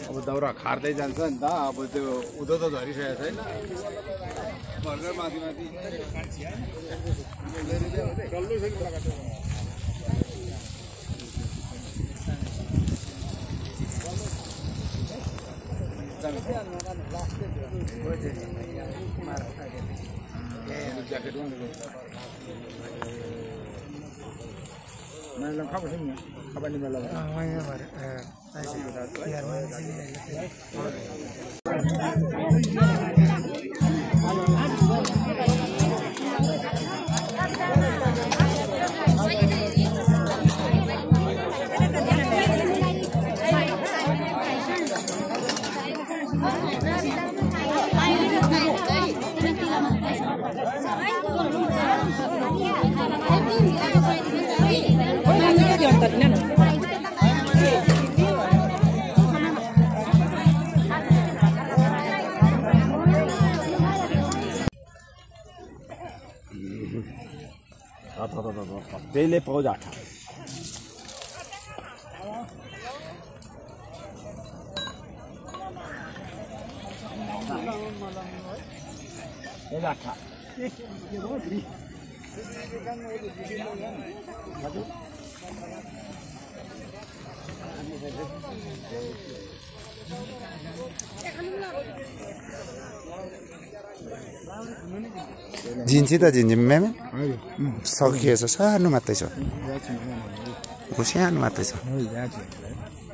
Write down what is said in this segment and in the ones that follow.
अब दाउरा खार्दै जान्छ नि त अब त्यो उदो त झरिसकेको छैन भर्खर माथि माथि ज्याकेट मैले खाएको छु नि खाबानी बेला Dele pau jata. Dele jata. जिन्सी त जिन्सी मेमे सकिएछ सानो मात्रै छ सानो मात्रै छ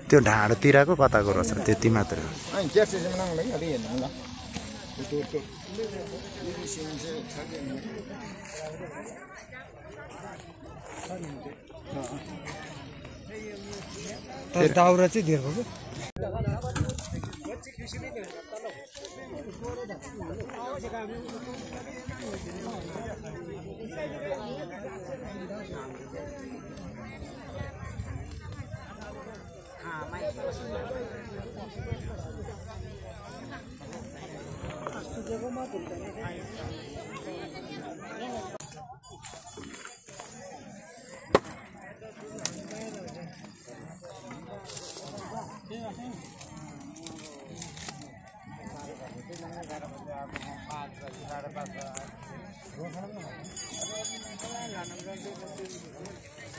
त्यो ढाडतिरको कताको रहेछ त्यति मात्र दाउरा चाहिँ दिएको के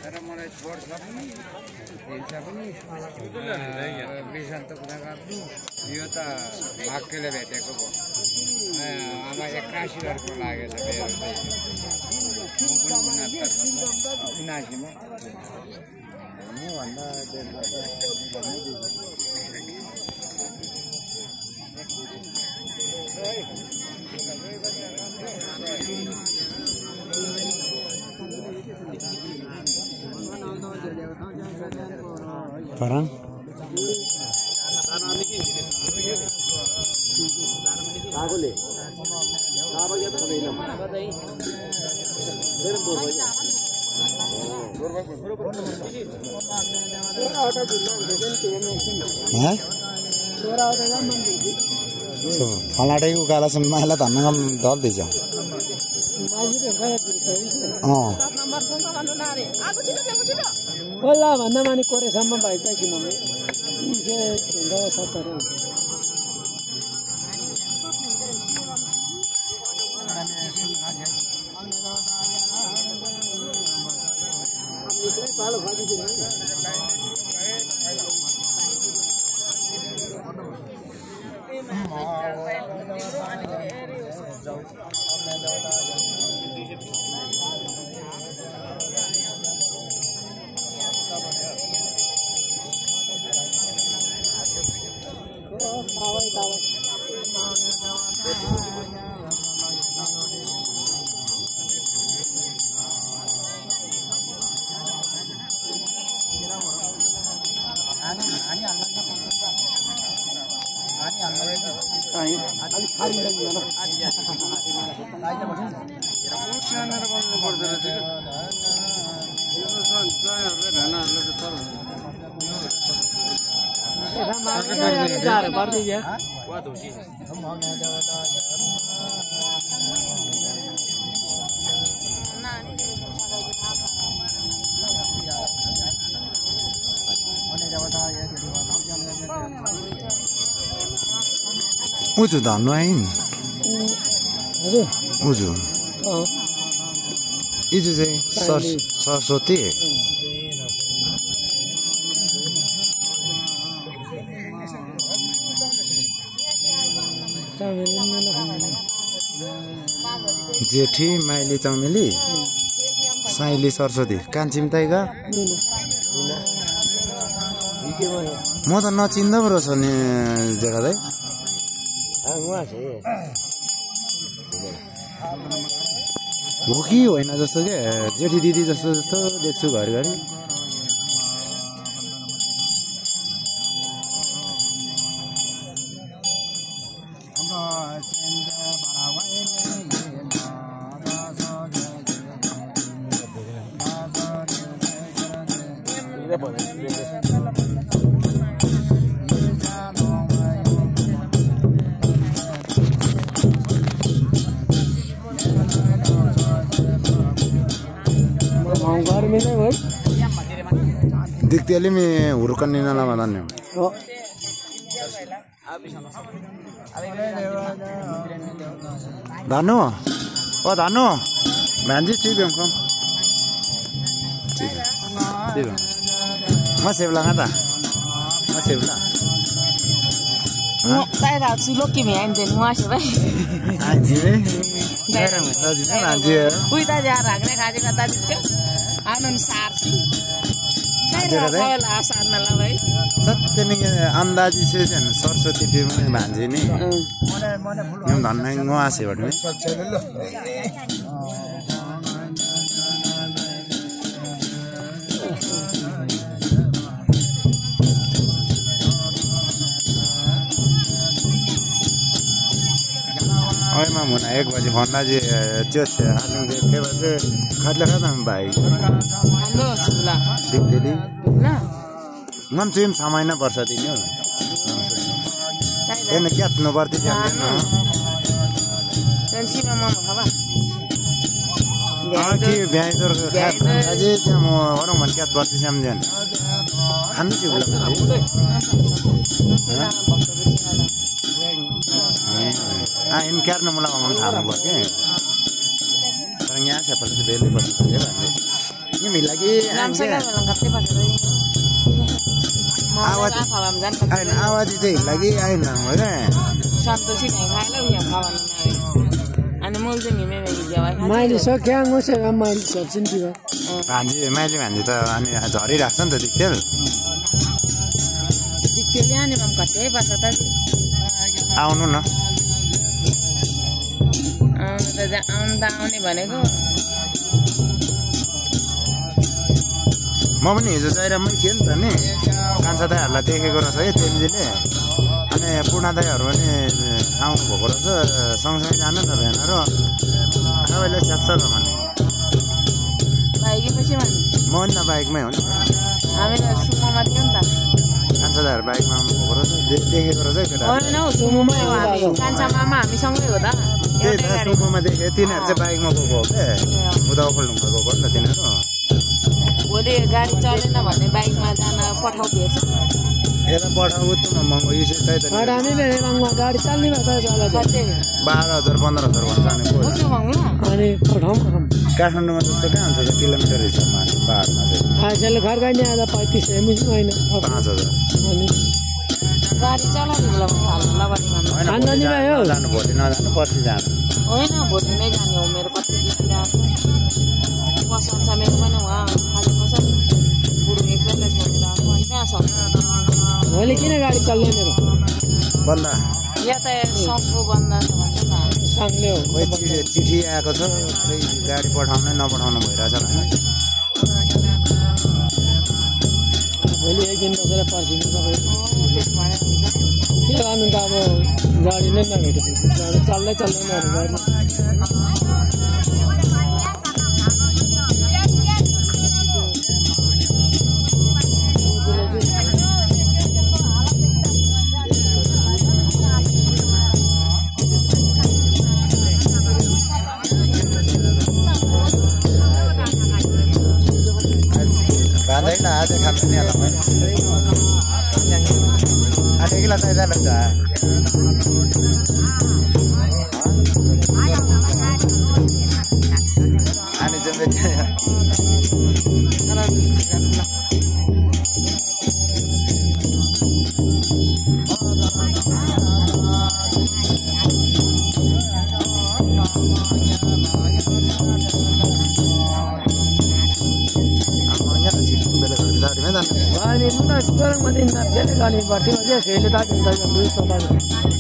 तर मलाई छोड छ पनि हिल्छ पनि बिसन्त कुरा गर्नु यो त भाग्यले भेटेको भयो आमा 81 वर्षको लागेछ मेरो चाहिँ म Parang फलाटेको गालासम्म माइला धन्न दल्दैछ होला भन्दा माने कोरेसम्म भएपछि म उजु धन्नु आइन हजुर उजु इजु चाहिँ सरस्वती जेठी माइली चमेली साइली सरस्वती कान्छिम ताइगा म त नचिन्दा पो रहेछ नि जग्गा दाइ हो कि होइन जस्तो क्या जेठी दिदी जस्तो जस्तो देख्छु घरिघरि दिक्तेली मी हुर्कन्ने नलामा धान्ने धानु ओ धानु भान्जी चिब्यौँ कम चिब्यौँ म सेब्ला त म सेब्ला tay là chú lúc kìm anh đến hoa chứ vậy anh gì đấy làm gì ui ta ra rằng cái này khá ta chứ anh non sar chứ cái là sao là sar mà là vậy सत्य नै अन्दाजी चाहिँ सरस्वती देवी भान्जी नि यो धन्नै ngवासे भट्ने ओइमा मुना 1 बजे भन्दा जे त्यो आजु के बजे खाटले खाता भाइ हेलो सुला दिदी ल मन चाहिँ 6 महिना वर्ष दिने हो हैन क्यात्नु पर्दै जान्छ टेन्सिनमा मम खाबा के भ्याइ दर अझै चाहिँ म अरु मन क्यात पर्दै सम्झन खानु चाहिँ उला इन क्यार्न मलाई मन थाहा भयो के तर यहाँ चाहिँ पछि बेलै पर्छ भन्ने नि मिला कि आवाज आइन आवाज चाहिँ लागि आइन हैन सन्तोषी नै खाइला उयो खावान अनि मोल चाहिँ निमे जावा माइली सक्याङ होछ माइली सक्छिन दिवा भान्जी माइली भान्जी त अनि झरी राख्छ नि त दिक्तेल दिक्तेल यानी मम कतै बस त आउनु न आउने भनेको म पनि हिजो जाइरामै थिएँ नि त नि कान्छा दाइहरूलाई देखेको रहेछ है तेन्जीले अनि पूर्णा दाइहरू पनि आउनु भएको रहेछ सँगसँगै जानु त भेनाहरू सबैले स्याप्छ र भन्ने बाइकै पछि भन्नु म पनि त बाइकमै हो नि हामी त सुमोमा थियो नि त कान्छा दाइहरू बाइकमा आउनु भएको रहेछ देखेको रहेछ है केटा होइन हौ सुमोमै हो हामी कान्छा मामा हामी सँगै हो त त्यही त सुमोमा देखेँ तिनीहरू चाहिँ बाइकमा गएको हो क्या उता ओखलढुङ्गा गएको नि त तिनीहरू भोलि गाडी चलेन भने बाइकमा जान पठाउँथ्यो यता पठाउ त महँगो यो चाहिँ त्यही त हामी बेलामा गाडी चल्ने भए त चला 12,000 15,000 भन्छ अनि कस्तो महँगो अनि पठाउँ काठमाडौँमा जस्तो कहाँ हुन्छ किलोमिटर हिसाबमा पाहाडमा चाहिँ आजले घर गए आधा 35 होइन 5,000 अनि गाडी चलाउने बेलामा हाल्ला भन्ने जानु भोलि नजानु पर्सि जानु होइन भोलि नै जाने हो मेरो कति पसन्द छ मेरो पनि उहाँ खाली पसन्द बुढो एक्लैलाई छोडेर आएको अनि कहाँ सक्छ भोलि किन गाडी चल्ने मेरो बल्ल या त सबको बन्द छ भन्छ त साङ्ले हो खोइ चिठी आएको छ खोइ गाडी पठाउनै नपठाउनु भइरहेछ भने भोलि एक दिन बसेर पर्खिनु तपाईँ त्यसो भने हुन्छ के गर्नु त अब गाडी नै नभेटेपछि गाडी चल्दै चल्दैन गाडी खाँदैन आज खान्छ नि होला मैले आटेकै gila saya dah dah. Ani jemput ya. Ini kita sekarang masih nak beli kali, berarti masih sel tak ada, tak ada.